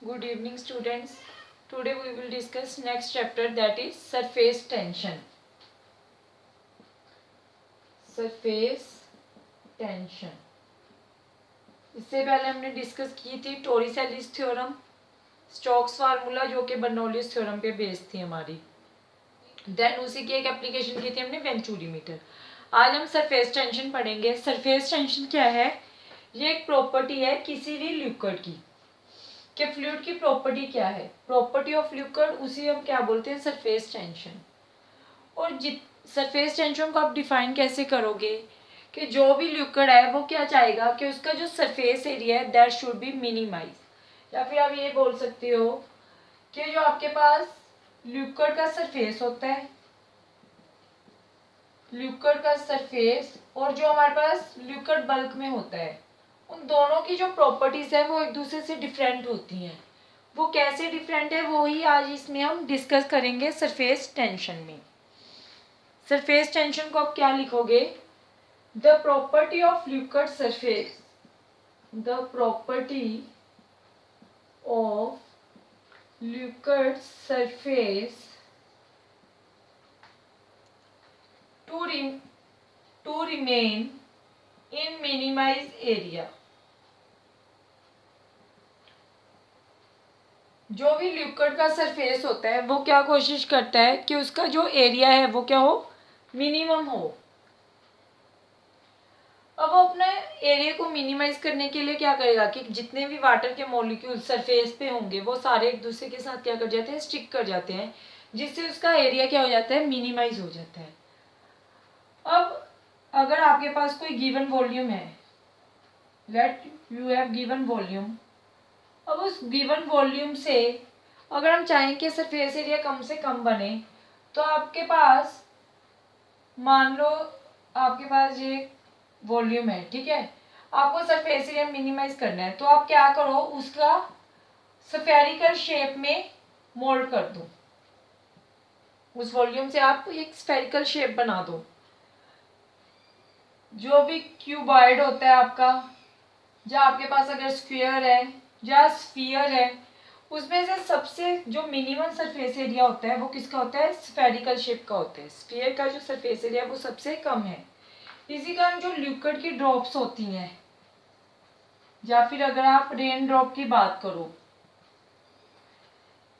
Good evening, students. Today we will discuss next chapter, that is surface tension. Surface tension. इससे पहले हमने discuss की थी टोरिसेलिस theorem, Stokes formula, जो कि बर्नौलीज थ्योरम पे बेस्ड थी हमारी. देन उसी की एक एप्लीकेशन की थी हमने वेंचुरीमीटर. आज हम सरफेस टेंशन पढ़ेंगे. सरफेस टेंशन क्या है? ये एक प्रॉपर्टी है किसी भी लिक्विड की. कि फ्लूइड की प्रॉपर्टी क्या है, प्रॉपर्टी ऑफ लिक्विड, उसी हम क्या बोलते हैं, सरफेस टेंशन. और सरफेस टेंशन को आप डिफाइन कैसे करोगे कि जो भी लिक्विड है वो क्या चाहेगा कि उसका जो सरफेस एरिया है दैट शुड बी मिनिमाइज. या फिर आप ये बोल सकते हो कि जो आपके पास लिक्विड का सरफेस होता है, लिक्विड का सरफेस, और जो हमारे पास लिक्विड बल्क में होता है, उन दोनों की जो प्रॉपर्टीज है वो एक दूसरे से डिफरेंट होती हैं. वो कैसे डिफरेंट है वो ही आज इसमें हम डिस्कस करेंगे सरफेस टेंशन में. सरफेस टेंशन को आप क्या लिखोगे? The property of liquid surface, the property of liquid surface to remain in minimized area. जो भी लिक्विड का सरफेस होता है वो क्या कोशिश करता है कि उसका जो एरिया है वो क्या हो, मिनिमम हो. अब वो अपने एरिया को मिनिमाइज करने के लिए क्या करेगा कि जितने भी वाटर के मॉलिक्यूल सरफेस पे होंगे वो सारे एक दूसरे के साथ क्या कर जाते हैं, स्टिक कर जाते हैं, जिससे उसका एरिया क्या हो जाता है, मिनिमाइज हो जाता है. अब अगर आपके पास कोई गिवन वॉल्यूम है, let you have given volume. अब उस गिवन वॉल्यूम से अगर हम चाहें कि सरफेस एरिया कम से कम बने, तो आपके पास, मान लो आपके पास ये वॉल्यूम है, ठीक है, आपको सरफेस एरिया मिनिमाइज करना है, तो आप क्या करो, उसका स्फेरिकल शेप में मोल्ड कर दो. उस वॉल्यूम से आप एक स्फेरिकल शेप बना दो. जो भी क्यूबॉइड होता है आपका, जहाँ आपके पास अगर स्क्वायर है, जहाँ स्फीयर है, उसमें से सबसे जो मिनिमम सरफेस एरिया होता है वो किसका होता है, स्फेरिकल शेप का होता है. स्फीयर का जो सरफेस एरिया वो सबसे कम है. इसी कारण जो लिक्विड की ड्रॉप्स होती हैं, या फिर अगर आप रेन ड्रॉप की बात करो,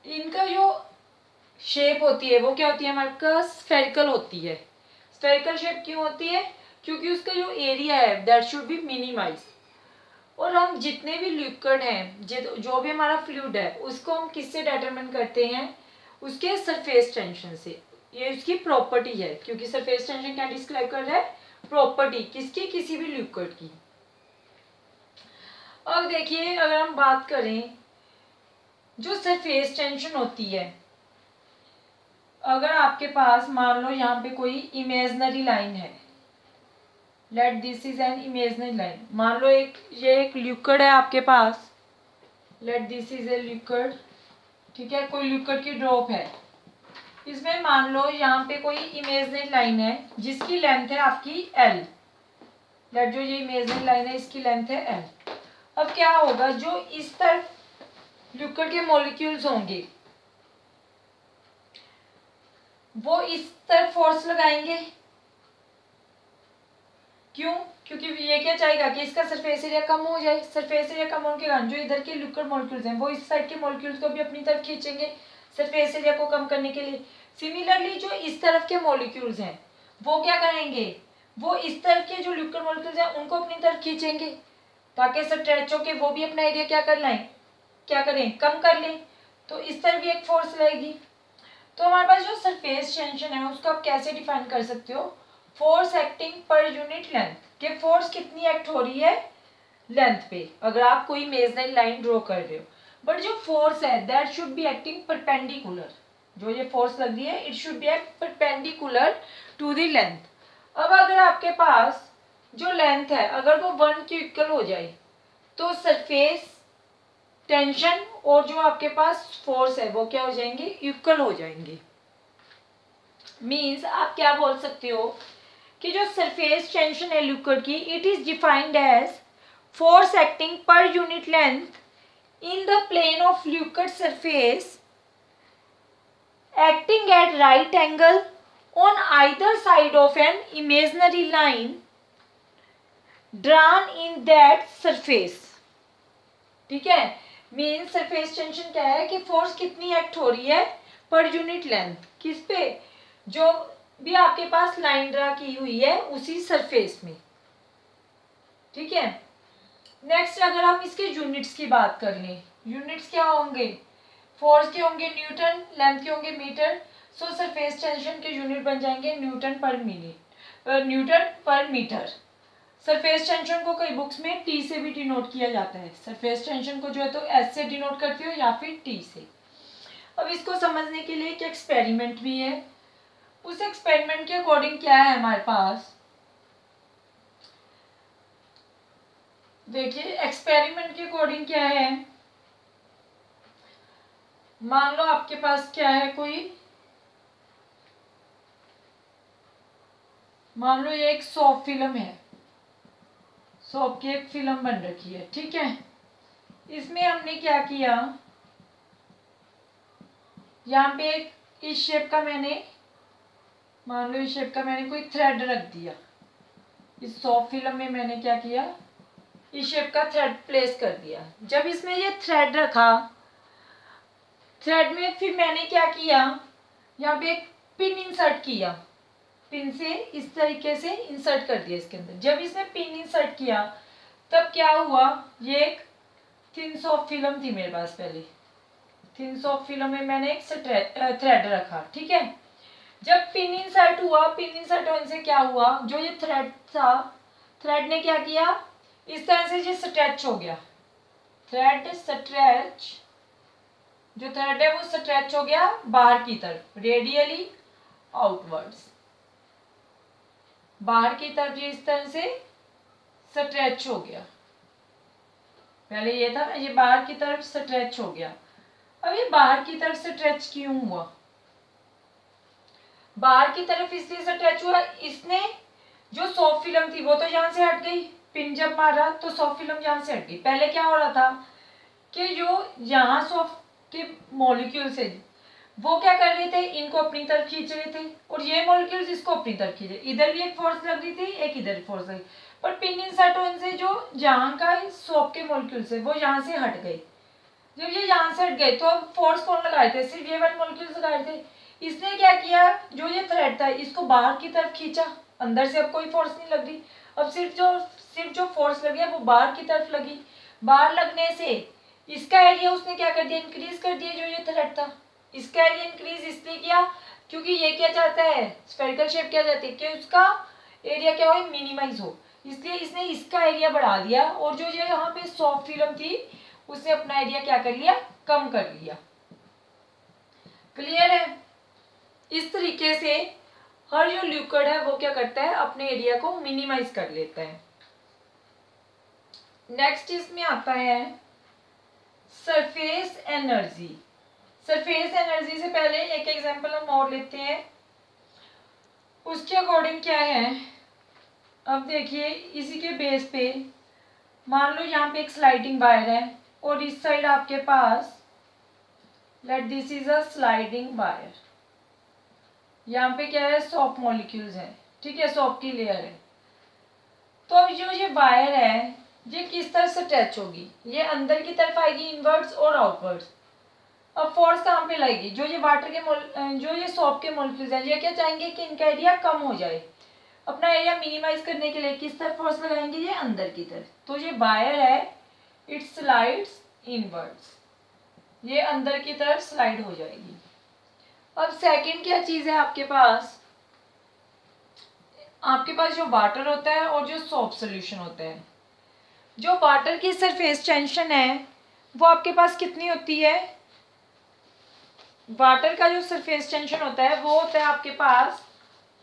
इनका जो शेप होती है वो क्या होती है, हमारे पास स्फेरिकल होती है. स्फेरिकल शेप क्यों होती है? क्योंकि उसका जो एरिया है दैट शुड बी मिनिमाइज. और हम जितने भी लिक्विड हैं, जो भी हमारा फ्लूइड है, उसको हम किससे डिटरमिन करते हैं, उसके सरफेस टेंशन से. ये उसकी प्रॉपर्टी है, क्योंकि सरफेस टेंशन क्या डिस्क्राइब कर रहा है, प्रॉपर्टी किसकी, किसी भी लिक्विड की. अब देखिए, अगर हम बात करें जो सरफेस टेंशन होती है, अगर आपके पास मान लो यहाँ पे कोई इमेजिनरी लाइन है, let this is an imaginary line. मान लो ये एक लिक्विड है आपके पास, let this is a liquid, ठीक है, कोई लिक्विड की ड्रॉप है. इसमें मान लो यहाँ पे कोई इमेजिनरी लाइन है जिसकी लेंथ है आपकी L. लेट जो ये इमेजिनरी लाइन है इसकी लेंथ है L. अब क्या होगा, जो इस तरफ लिक्विड के मॉलिक्यूल्स होंगे वो इस तरफ फोर्स लगाएंगे. क्यों? क्योंकि ये क्या चाहेगा कि इसका सरफेस एरिया कम हो जाए. सरफेस एरिया कम होने के कारण जो इधर के लिक्विड मॉलिक्यूल्स हैं वो इस साइड के मॉलिक्यूल्स को भी अपनी तरफ खींचेंगे सरफेस एरिया को कम करने के लिए. सिमिलरली जो इस तरफ के मॉलिक्यूल्स हैं वो क्या करेंगे, वो इस तरफ के जो लिक्विड मॉलिक्यूल्स हैं उनको अपनी तरफ खींचेंगे, ताकि स्ट्रेच होके वो भी अपना एरिया क्या कर लाएं, क्या करें, कम कर लें. तो इस तरफ भी एक फोर्स लगेगी. तो हमारे पास जो सरफेस टेंशन है उसको आप कैसे डिफाइन कर सकते हो, force acting per unit length. के फोर्स कितनी एक्ट हो रही है लेंथ पे, अगर आप कोई इमेजिनरी लाइन ड्रॉ कर रहे हो. बट जो फोर्स है that should be acting perpendicular. जो ये फोर्स लग रही है it should be act perpendicular to the length. अब अगर आपके पास जो लेंथ है अगर वो 1 के इक्वल हो जाए, तो सरफेस टेंशन और जो आपके पास फोर्स है वो क्या हो जाएंगे, इक्वल हो जाएंगे. मीन्स आप क्या बोल सकते हो कि जो सरफेस टेंशन है लिक्विड की, it is defined as force acting per unit length in the plane of liquid surface acting at right angle on either side of an imaginary line drawn in that surface. ठीक है, main surface tension क्या है कि force कितनी act हो रही है पर यूनिट लेंथ, किस पे, जो भी आपके पास लाइन ड्रा की हुई है उसी सरफेस में. ठीक है. नेक्स्ट अगर हम इसके यूनिट्स की बात कर लें, यूनिट्स क्या होंगे, फोर्स के होंगे न्यूटन, लेंथ के होंगे मीटर. सो सरफेस टेंशन के यूनिट बन जाएंगे न्यूटन पर मिनट, न्यूटन पर मीटर. सरफेस टेंशन को कई बुक्स में टी से भी डिनोट किया जाता है. सरफेस टेंशन को जो है तो एस से डिनोट करते हो या फिर टी से. अब इसको समझने के लिए एक एक्सपेरिमेंट भी है. उस एक्सपेरिमेंट के अकॉर्डिंग क्या है हमारे पास, देखिए एक्सपेरिमेंट के अकॉर्डिंग क्या है. मान लो आपके पास क्या है, कोई मान लो ये एक सॉफ्ट फिल्म है, सॉफ्ट की एक फिल्म बन रखी है. ठीक है. इसमें हमने क्या किया, यहाँ पे एक इस शेप का मैंने, मान लो इस शेप का मैंने कोई थ्रेड रख दिया. इस सॉफ्ट फिल्म में मैंने क्या किया, इस शेप का थ्रेड प्लेस कर दिया. जब इसमें ये थ्रेड रखा, थ्रेड में फिर मैंने क्या किया, यहाँ पे एक पिन इंसर्ट किया, पिन से इस तरीके से इंसर्ट कर दिया इसके अंदर. जब इसमें पिन इंसर्ट किया तब क्या हुआ, ये एक थिन सॉफ्ट फिल्म थी मेरे पास पहले. थिन सॉफ्ट फिल्म में मैंने एक थ्रेड रखा. ठीक है. जब पिन इंसर्ट हुआ, पिन इंसर्ट होने से क्या हुआ, जो ये थ्रेड था, थ्रेड ने क्या किया, इस तरह से ये स्ट्रेच हो गया. थ्रेड स्ट्रेच, जो थ्रेड है वो स्ट्रेच हो गया बाहर की तरफ, रेडियली आउटवर्ड्स, बाहर की तरफ ये इस तरह से स्ट्रेच हो गया. पहले ये था, ये बाहर की तरफ स्ट्रेच हो गया. अब ये बाहर की तरफ स्ट्रेच क्यों हुआ, बाहर की तरफ इसलिए स्ट्रेच हुआ, इसने जो सॉफ्ट फिल्म थी वो तो यहाँ से हट गई, पिन जब मारा तो सॉफ्ट फिल्म यहाँ से हट गई. पहले क्या हो रहा था कि जो यहाँ सॉफ्ट के मॉलिक्यूल्स है वो क्या कर रहे थे, इनको अपनी तरफ खींच रहे थे और ये मॉलिक्यूल्स इसको अपनी तरफ खींच रहे. इधर भी एक फोर्स लग रही थी, एक इधर फोर्स लगी, पर पिन इंसर्ट होने से जो जहाँ का सॉफ्ट के मॉलिक्यूल्स है वो यहाँ से हट गए. जब ये यहाँ से हट गए तो अब फोर्स कौन लगा रहे थे, सिर्फ ये वाले मॉलिक्यूल्स लगा रहे थे. इसने क्या किया, जो ये थ्रेड था इसको बाहर की तरफ खींचा, अंदर से अब कोई फोर्स नहीं लग रही. अब सिर्फ जो फोर्स लगी है वो बाहर की तरफ लगी. बाहर लगने से इसका एरिया उसने क्या कर दिया, इंक्रीज कर दिया. जो ये थ्रेड था इसका एरिया इंक्रीज इसलिए किया क्योंकि ये क्या चाहता है, स्फेरिकल शेप क्या चाहती है कि उसका एरिया क्या हो, मिनिमाइज हो. इसलिए इसने इसका एरिया बढ़ा दिया और जो ये यहाँ पे सॉफ्ट फिल्म थी उसने अपना एरिया क्या कर लिया, कम कर लिया. क्लियर है. इस तरीके से हर जो लिक्विड है वो क्या करता है, अपने एरिया को मिनिमाइज कर लेता है. नेक्स्ट इसमें आता है सरफेस एनर्जी. सरफेस एनर्जी से पहले एक एग्जांपल हम और लेते हैं, उसके अकॉर्डिंग क्या है. अब देखिए इसी के बेस पे मान लो यहाँ पे एक स्लाइडिंग वायर है और इस साइड आपके पास, let this is a sliding wire, यहाँ पे क्या है, सॉफ्ट मॉलिक्यूल्स है. ठीक है, सॉफ्ट की लेयर है. तो अब जो ये वायर है ये किस तरह से अटैच होगी, ये अंदर की तरफ आएगी इनवर्ड्स और आउटवर्ड्स. अब फोर्स कहाँ पे लगेगी, जो ये वाटर के जो ये सॉफ्ट के मॉलिक्यूल्स हैं ये क्या चाहेंगे कि इनका एरिया कम हो जाए. अपना एरिया मिनिमाइज करने के लिए किस तरफ फोर्स लगाएंगे, ये अंदर की तरफ. तो ये वायर है, इट स्लाइड्स इनवर्ड्स, ये अंदर की तरफ स्लाइड हो जाएगी. अब सेकंड क्या चीज है आपके पास, आपके पास जो वाटर होता है और जो सॉफ्ट सोल्यूशन होता है. जो वाटर की सरफेस टेंशन है वो आपके पास कितनी होती है, वाटर का जो सरफेस टेंशन होता है वो होता है आपके पास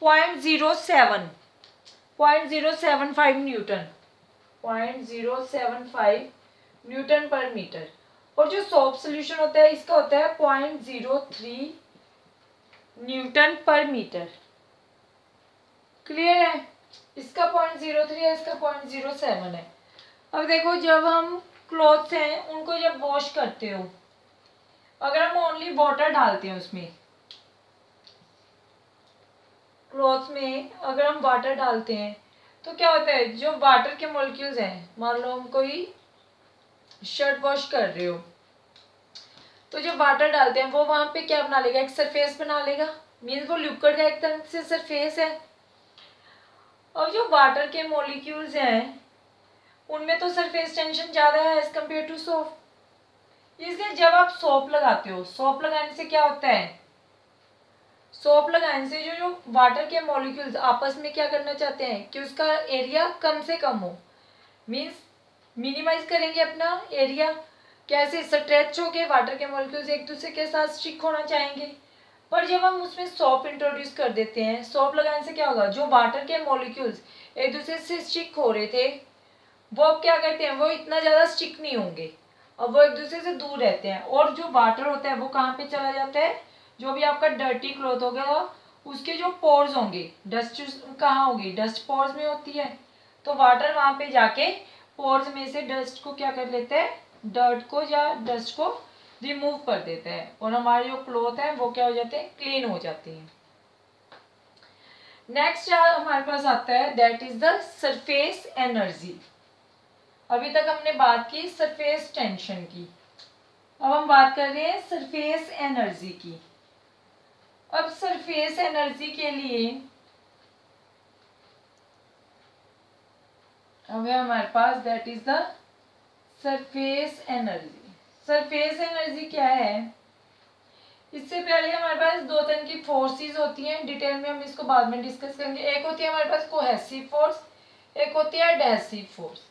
0.075 न्यूटन, 0.075 न्यूटन पर मीटर. और जो सॉफ्ट सोल्यूशन होता है इसका होता है 0.03 न्यूटन पर मीटर. क्लियर है. इसका 0.03 है, इसका 0.07 है. अब देखो जब हम क्लॉथ्स हैं उनको जब वॉश करते हो, अगर हम ओनली वाटर डालते हैं उसमें, क्लॉथ्स में अगर हम वाटर डालते हैं तो क्या होता है, जो वाटर के मॉलिक्यूल्स हैं, मान लो हम कोई शर्ट वॉश कर रहे हो, तो जो वाटर डालते हैं वो वहां पे क्या बना लेगा, एक सरफेस बना लेगा, मीन्स वो लिक्विड का एक तरह से सरफेस है। और जो वाटर के मॉलिक्यूल्स हैं उनमें तो सरफेस टेंशन ज़्यादा है एज कम्पेयर टू सोप। इसलिए जब आप सोप लगाते हो, सोप लगाने से क्या होता है, सोप लगाने से जो जो वाटर के मॉलिक्यूल्स आपस में क्या करना चाहते हैं कि उसका एरिया कम से कम हो, मीन्स मिनिमाइज करेंगे अपना एरिया। कैसे, स्ट्रेच होके वाटर के मॉलिक्यूल्स एक दूसरे के साथ स्टिक होना चाहेंगे। पर जब हम उसमें सोप इंट्रोड्यूस कर देते हैं, सोप लगाने से क्या होगा, जो वाटर के मॉलिक्यूल्स एक दूसरे से स्टिक हो रहे थे वो अब क्या करते हैं, वो इतना ज़्यादा स्टिक नहीं होंगे, अब वो एक दूसरे से दूर रहते हैं। और जो वाटर होता है वो कहाँ पे चला जाता है, जो भी आपका डर्टी क्लॉथ हो गया उसके जो पोर्स होंगे, डस्ट कहाँ होगी, डस्ट पोर्स में होती है, तो वाटर वहाँ पे जाके पोर्स में से डस्ट को क्या कर लेते हैं, डर्ट को या डस्ट को रिमूव कर देते हैं, और हमारे जो क्लॉथ है वो क्या हो जाते हैं, क्लीन हो जाते हैं। नेक्स्ट हमारे पास आता है that is the surface energy. अभी तक हमने बात की सरफेस टेंशन की, अब हम बात कर रहे हैं सरफेस एनर्जी की। अब सरफेस एनर्जी के लिए अब है हमारे पास that is the surface energy. Surface energy क्या है, इससे पहले हमारे पास दो तरह की फोर्सेस होती हैं, डिटेल में हम इसको बाद में डिस्कस करेंगे। एक होती है हमारे पास कोहेसिव फोर्स, एक होती है एडहेसिव फोर्स।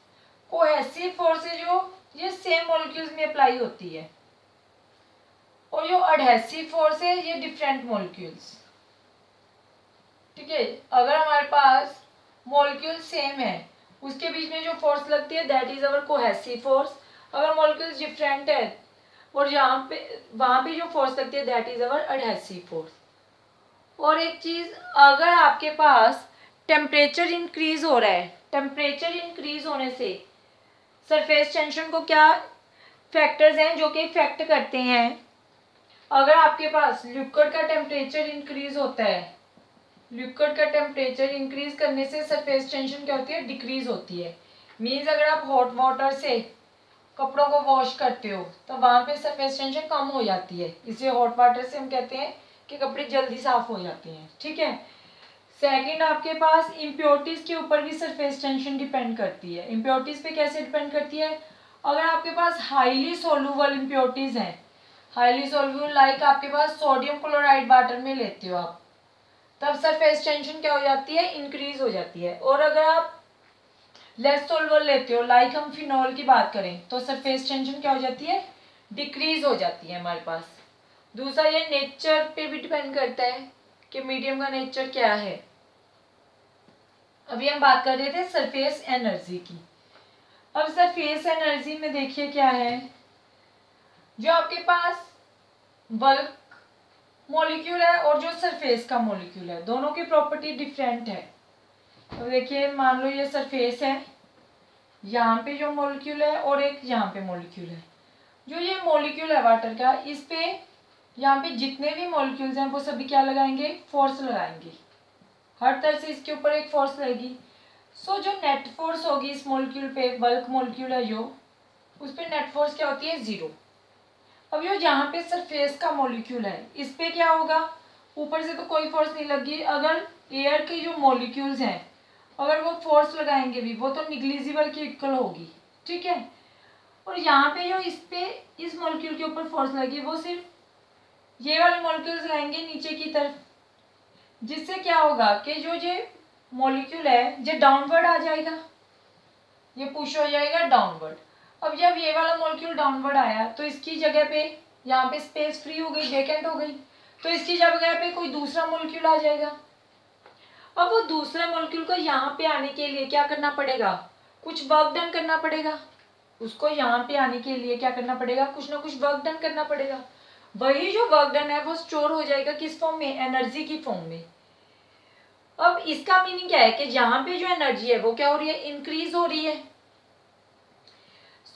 कोहेसिव फोर्स है जो ये सेम मॉलिक्यूल्स में अप्लाई होती है, और जो एडहेसिव फोर्स है ये डिफरेंट मॉलिक्यूल्स। ठीक है, अगर हमारे पास मॉलिक्यूल सेम है उसके बीच में जो फोर्स लगती है that is our cohesive force. अगर मॉलिक्यूल्स डिफरेंट है और यहाँ पे वहां पे जो फोर्स लगती है that is our adhesive force. और एक चीज, अगर आपके पास टेम्परेचर इंक्रीज हो रहा है, टेम्परेचर इंक्रीज होने से सरफेस टेंशन को क्या फैक्टर्स हैं जो कि इफेक्ट करते हैं। अगर आपके पास लिक्विड का टेम्परेचर इंक्रीज होता है, लिक्विड का टेम्परेचर इंक्रीज करने से सरफेस टेंशन क्या होती है, डिक्रीज होती है। मीन्स अगर आप हॉट वाटर से कपड़ों को वॉश करते हो तो वहां पे सरफेस टेंशन कम हो जाती है, इसलिए हॉट वाटर से हम कहते हैं कि कपड़े जल्दी साफ हो जाते हैं। ठीक है, सेकंड आपके पास इम्प्योरिटीज के ऊपर भी सरफेस टेंशन डिपेंड करती है। इम्प्योरिटीज पे कैसे डिपेंड करती है, अगर आपके पास हाईली सोल्यूबल इम्प्योरिटीज हैं, हाईली सोल्यूबल लाइक आपके पास सोडियम क्लोराइड वाटर में लेते हो आप, तब सरफेस टेंशन क्या हो जाती है, इंक्रीज हो जाती है। और अगर आप लेस सोल्यूबल लेते हो लाइक हम फिनॉल की बात करें तो सरफेस टेंशन क्या हो जाती है, डिक्रीज हो जाती है हमारे पास। दूसरा ये नेचर पे भी डिपेंड करता है कि मीडियम का नेचर क्या है। अभी हम बात कर रहे थे सरफेस एनर्जी की। अब सरफेस एनर्जी में देखिए क्या है, जो आपके पास बल्क मॉलिक्यूल है और जो सरफेस का मॉलिक्यूल है दोनों की प्रॉपर्टी डिफरेंट है। तो देखिए मान लो ये सरफेस है, यहाँ पे जो मॉलिक्यूल है और एक यहाँ पे मॉलिक्यूल है। जो ये मॉलिक्यूल है वाटर का, इस पे यहाँ पे जितने भी मॉलिक्यूल्स हैं वो सभी क्या लगाएंगे, फोर्स लगाएंगे, हर तरह से इसके ऊपर एक फोर्स लगेगी। सो जो नेट फोर्स होगी इस मॉलिक्यूल पे, बल्क मॉलिक्यूल है जो, उस पे नेट फोर्स क्या होती है, जीरो। अब ये जहाँ पे सरफेस का मॉलिक्यूल है इस पे क्या होगा, ऊपर से तो कोई फोर्स नहीं लगी, अगर एयर के जो मॉलिक्यूल्स हैं अगर वो फोर्स लगाएंगे भी वो तो निग्लिजिबल की इक्वल होगी। ठीक है, और यहाँ पे जो इस मॉलिक्यूल के ऊपर फोर्स लगी वो सिर्फ ये वाले मॉलिक्यूल्स लगाएंगे नीचे की तरफ, जिससे क्या होगा कि जो ये मॉलिक्यूल है ये डाउनवर्ड आ जाएगा, ये पुश हो जाएगा डाउनवर्ड। अब जब ये वाला मॉलिक्यूल डाउनवर्ड आया तो इसकी जगह पे यहाँ पे स्पेस फ्री हो गई, वेकेंट हो गई, तो इसकी जगह पे कोई दूसरा मॉलिक्यूल आ जाएगा। अब वो दूसरे मॉलिक्यूल को यहाँ पे आने के लिए क्या करना पड़ेगा, कुछ वर्क डन करना पड़ेगा। उसको यहाँ पे आने के लिए क्या करना पड़ेगा, कुछ ना कुछ वर्क डन करना पड़ेगा। वही जो वर्क डन है वो स्टोर हो जाएगा किस फॉर्म में, एनर्जी की फॉर्म में। अब इसका मीनिंग क्या है कि जहाँ पे जो एनर्जी है वो क्या हो रही है, इंक्रीज हो रही है।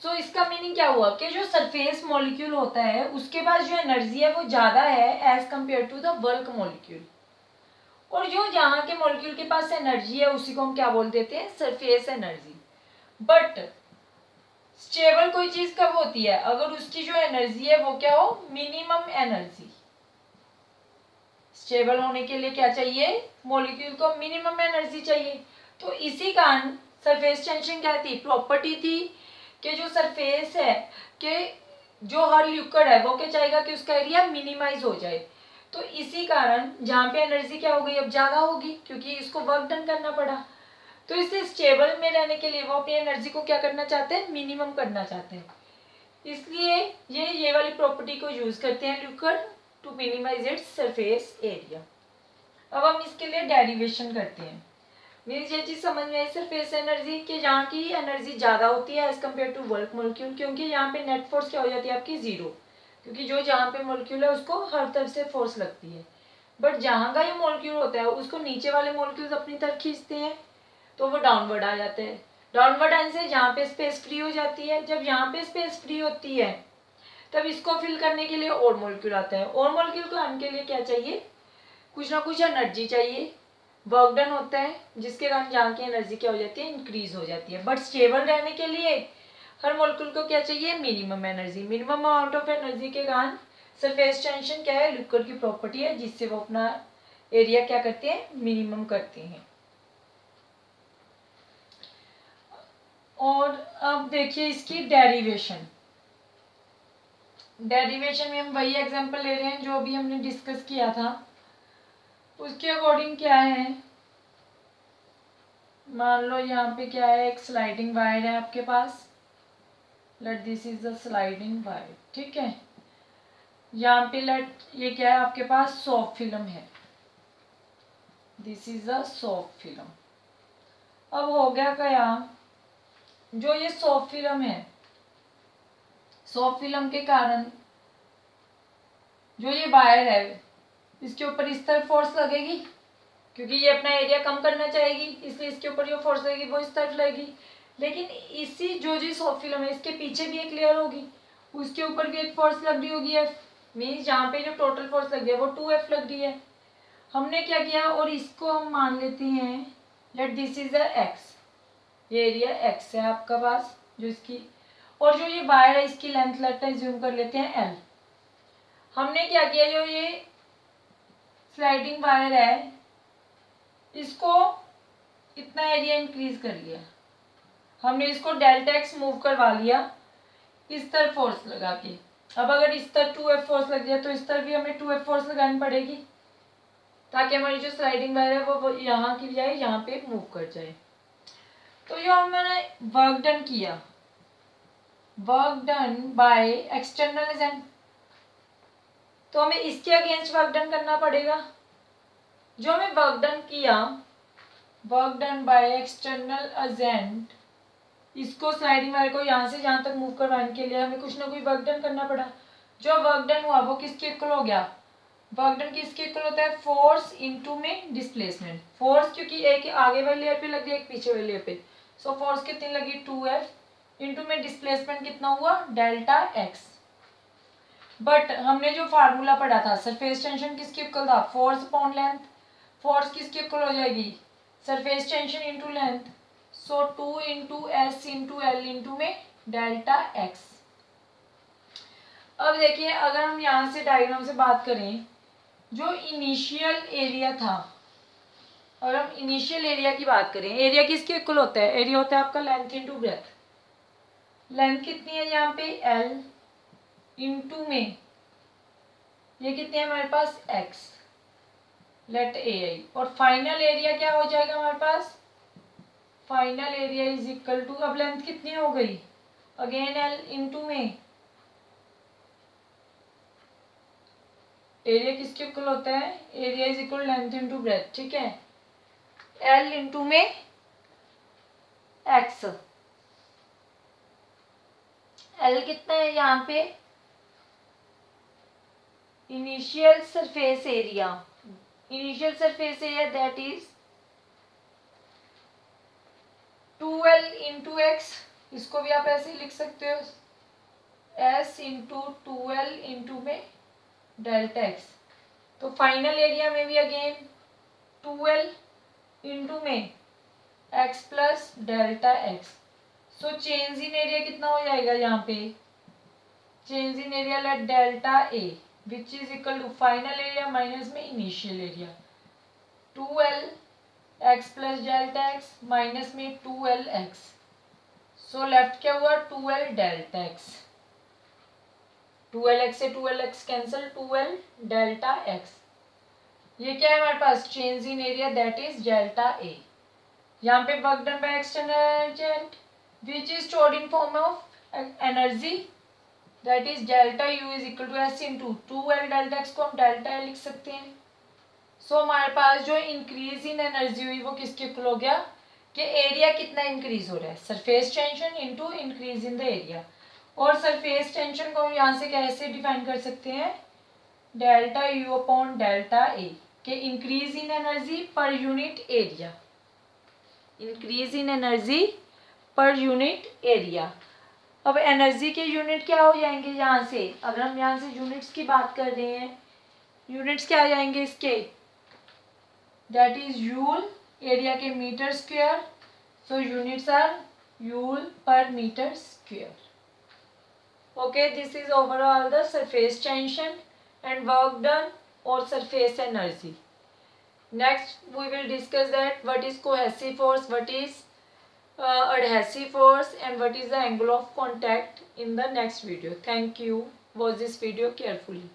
सो इसका मीनिंग क्या हुआ कि जो सरफेस मॉलिक्यूल होता है उसके पास जो एनर्जी है वो ज़्यादा है as compare to the bulk molecule, और जो यहाँ के मॉलिक्यूल के पास एनर्जी है उसी को हम क्या बोल देते हैं, सरफेस एनर्जी। बट स्टेबल कोई चीज़ कब होती है, अगर उसकी जो एनर्जी है वो क्या हो, मिनिमम एनर्जी। स्टेबल होने के लिए क्या चाहिए, मॉलिक्यूल को मिनिमम एनर्जी चाहिए। तो इसी कारण सरफेस टेंशन क्या थी, प्रॉपर्टी थी कि जो सरफेस है कि जो हर लिक्विड है वो क्या चाहेगा कि उसका एरिया मिनिमाइज हो जाए। तो इसी कारण जहाँ पे एनर्जी क्या हो गई, अब ज़्यादा होगी क्योंकि इसको वर्क डन करना पड़ा। तो इससे स्टेबल में रहने के लिए वो अपनी एनर्जी को क्या करना चाहते हैं, मिनिमम करना चाहते हैं। इसलिए ये वाली प्रॉपर्टी को यूज करते हैं liquid to minimise its surface area. अब हम इसके लिए डेरिवेशन करते हैं। मीन्स ये चीज़ समझ में आई सरफेस एनर्जी के जहाँ की एनर्जी ज़्यादा होती है as compare to bulk molecule, क्योंकि यहाँ पे नेट फोर्स क्या हो जाती है आपकी जीरो, क्योंकि जो जहाँ पे मॉलिक्यूल है उसको हर तरफ से फोर्स लगती है। बट जहाँ का ये मॉलिक्यूल होता है उसको नीचे वाले मॉलिक्यूल्स अपनी तरफ खींचते हैं तो वो डाउनवर्ड आ जाते हैं। डाउनवर्ड आने से यहाँ पे स्पेस फ्री हो जाती है। जब यहाँ पे स्पेस फ्री होती है तब इसको फिल करने के लिए और मॉलिक्यूल आता है, और मॉलिक्यूल को आने के लिए क्या चाहिए, कुछ ना कुछ एनर्जी चाहिए, वर्क डन होता है जिसके कारण यहाँ की एनर्जी क्या हो जाती है, इंक्रीज हो जाती है। बट स्टेबल रहने के लिए हर मॉलिक्यूल को क्या चाहिए, minimum energy. Minimum amount of energy के कारण सरफेस टेंशन क्या है, लिक्विड की प्रॉपर्टी है जिससे वो अपना एरिया क्या करते हैं, मिनिमम करते हैं। और अब देखिए इसकी डेरिवेशन। डेरिवेशन में हम वही एग्जांपल ले रहे हैं जो अभी हमने डिस्कस किया था। उसके अकॉर्डिंग क्या है, मान लो यहाँ पे क्या है, एक स्लाइडिंग वायर है आपके पास, let this is the sliding wire, ठीक है। यहाँ पे लेट ये क्या है आपके पास, सॉफ्ट फिल्म है, this is the soft film. अब हो गया क्या, जो ये सॉफ्ट फिल्म है, सॉफ्ट फिल्म के कारण जो ये वायर है इसके ऊपर इस तरफ फोर्स लगेगी क्योंकि ये अपना एरिया कम करना चाहेगी, इसलिए इसके ऊपर जो फोर्स लगेगी वो इस तरफ लगेगी। लेकिन इसी जो सॉफ्ट फिल्म है इसके पीछे भी एक लेयर होगी, उसके ऊपर भी एक फोर्स लग रही होगी एफ, मीन्स जहाँ पे जो टोटल फोर्स लग रही है वो 2F लग रही है। हमने क्या किया, और इसको हम मान लेते हैं late this is the x, ये एरिया एक्स है आपका पास जो इसकी, और जो ये वायर है इसकी लेंथ लेते हैं, जूम कर लेते हैं एल। हमने क्या किया, जो ये स्लाइडिंग वायर है इसको इतना एरिया इंक्रीज कर लिया, हमने इसको डेल्टा एक्स मूव करवा लिया इस तरफ फोर्स लगा के। अब अगर इस तरफ 2F फोर्स लग जाए तो इस तरफ भी हमें 2F फोर्स लगानी पड़ेगी ताकि हमारी जो स्लाइडिंग वायर है वो यहाँ की बजाय यहाँ पे मूव कर जाए। तो जो हमने वर्क डन किया, work done by external agent, तो हमें इसके अगेंस्ट वर्क डन करना पड़ेगा। जो हमें वर्क डन किया, work done by external agent, इसको स्लाइडिंग वायर को यहाँ से जहाँ तक मूव करवाने के लिए हमें कुछ ना कुछ वर्क डन करना पड़ा। जो वर्क डन हुआ वो किसके इक्वल हो गया, वर्क डन किसके इक्वल होता है, फोर्स इनटू में डिस्प्लेसमेंट। फोर्स क्योंकि एक आगे वाली लेयर पे लगी एक पीछे वाली लेयर पे, सो फोर्स कितनी लगी 2F इनटू में डिस्प्लेसमेंट कितना हुआ डेल्टा एक्स। बट हमने जो फार्मूला पढ़ा था सरफेस टेंशन किसके इक्वल था, फोर्स अपॉन लेंथ। फोर्स किसके इक्वल हो जाएगी, सरफेस टेंशन इनटू लेंथ, सो 2 into S into L into में डेल्टा एक्स। अब देखिए अगर हम यहाँ से डायग्राम से बात करें, जो इनिशियल एरिया था, और हम इनिशियल एरिया की बात करें, एरिया किसके इक्वल होता है, एरिया होता है आपका लेंथ इंटू ब्रेथ। लेंथ कितनी है यहाँ पे एल इंटू में ये कितने है हमारे पास एक्स, लेट ए आई, और फाइनल एरिया क्या हो जाएगा हमारे पास, final area is equal to, अब लेंथ कितनी हो गई अगेन एल इंटू में एरिया किसके इक्वल होता है, area is equal length into breadth, ठीक है, एल इंटू में एक्स। एल कितना है यहाँ पे, initial surface area, initial surface area that is 2L into x इसको भी आप ऐसे ही लिख सकते हो, S इंटू 2L इंटू में डेल्टा एक्स। तो फाइनल एरिया में भी अगेन 2L इंटू में x plus delta x. So change in area कितना हो जाएगा यहाँ पे, change in area let delta A which is equal to final area minus में initial area, 2L x plus delta x minus में 2L x। So left क्या हुआ, 2L delta x, 2L x से 2L x cancel, 2L delta x. ये क्या है हमारे पास, change in area that is delta A. यहाँ पे work done by external agent which is stored in form of energy that is delta U is equal to S into 2L delta x को हम delta A लिख सकते हैं। सो हमारे पास जो increase in energy हुई वो किसके इक्वल हो गया, कि एरिया कितना इंक्रीज हो रहा है, surface tension into increase in the area. और सरफेस टेंशन को हम यहाँ से कैसे डिफाइन कर सकते हैं, delta U upon delta A, के increase in energy per unit area, increase in energy per unit area. अब एनर्जी के यूनिट क्या हो जाएंगे यहाँ से, अगर हम यहाँ से यूनिट्स की बात कर रहे हैं, यूनिट्स क्या आ जाएंगे इसके, दैट इज यूल, एरिया के metre square, so units are joule per metre square. Okay, this is overall the surface tension and work done or surface energy. Next, we will discuss that what is cohesive force, what is adhesive force, and what is the angle of contact in the next video. Thank you. Watch this video carefully.